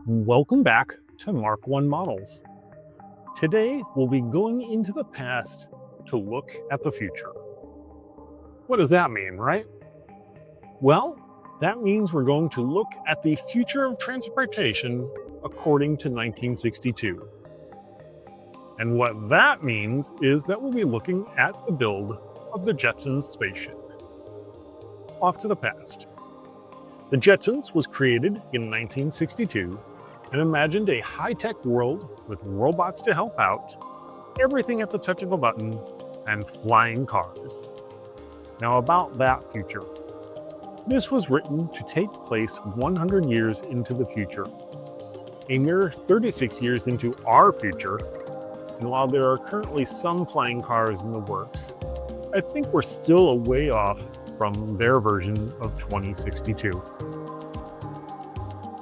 Welcome back to MarkOneModels. Today, we'll be going into the past to look at the future. What does that mean, right? Well, that means we're going to look at the future of transportation according to 1962. And what that means is that we'll be looking at the build of the Jetsons spaceship. Off to the past. The Jetsons was created in 1962 and imagined a high-tech world with robots to help out, everything at the touch of a button, and flying cars. Now about that future. This was written to take place 100 years into the future, a mere 36 years into our future, and while there are currently some flying cars in the works, I think we're still a way off from their version of 2062.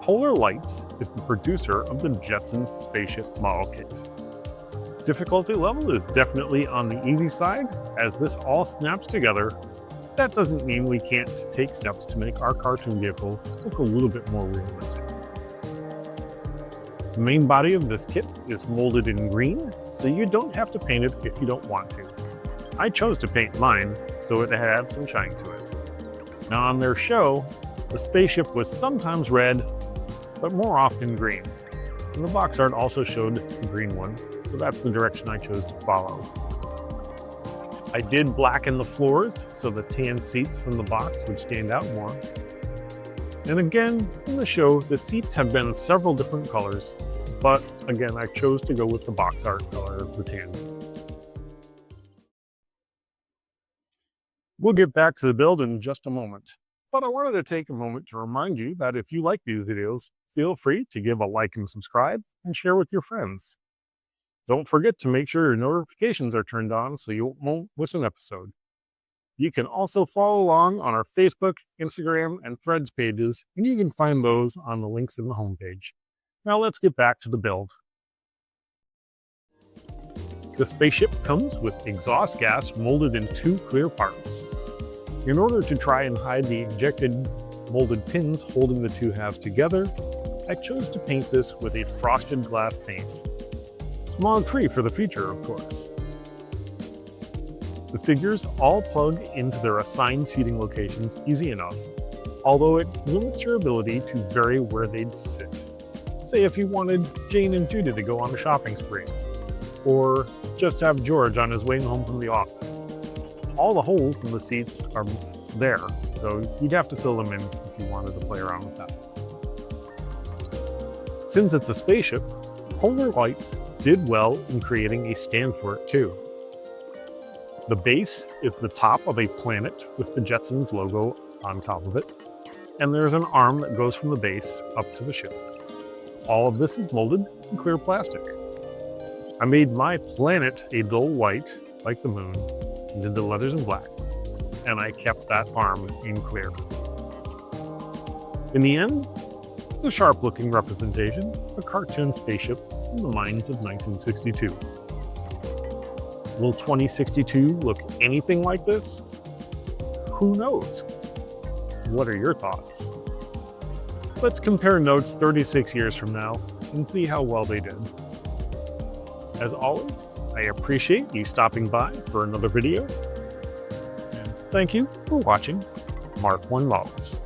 Polar Lights is the producer of the Jetsons Spaceship model kit. Difficulty level is definitely on the easy side, as this all snaps together. That doesn't mean we can't take steps to make our cartoon vehicle look a little bit more realistic. The main body of this kit is molded in green, so you don't have to paint it if you don't want to. I chose to paint mine, so it had some shine to it. Now on their show, the spaceship was sometimes red, but more often green. And the box art also showed the green one, so that's the direction I chose to follow. I did blacken the floors so the tan seats from the box would stand out more. And again, in the show, the seats have been several different colors, but again, I chose to go with the box art color of the tan. We'll get back to the build in just a moment, but I wanted to take a moment to remind you that if you like these videos, feel free to give a like and subscribe and share with your friends. Don't forget to make sure your notifications are turned on so you won't miss an episode. You can also follow along on our Facebook, Instagram, and Threads pages, and you can find those on the links in the homepage. Now let's get back to the build. The spaceship comes with exhaust gas molded in 2 clear parts. In order to try and hide the ejected molded pins holding the 2 halves together, I chose to paint this with a frosted glass paint. Smog-free for the future, of course. The figures all plug into their assigned seating locations easy enough, although it limits your ability to vary where they'd sit. Say if you wanted Jane and Judy to go on a shopping spree, or just have George on his way home from the office. All the holes in the seats are there, so you'd have to fill them in if you wanted to play around with that. Since it's a spaceship, Polar Lights did well in creating a stand for it too. The base is the top of a planet with the Jetsons logo on top of it, and there's an arm that goes from the base up to the ship. All of this is molded in clear plastic. I made my planet a dull white, like the moon, and did the letters in black, and I kept that arm in clear. In the end, it's a sharp-looking representation of a cartoon spaceship from the minds of 1962. Will 2062 look anything like this? Who knows? What are your thoughts? Let's compare notes 36 years from now and see how well they did. As always, I appreciate you stopping by for another video. And thank you for watching MarkOneModels.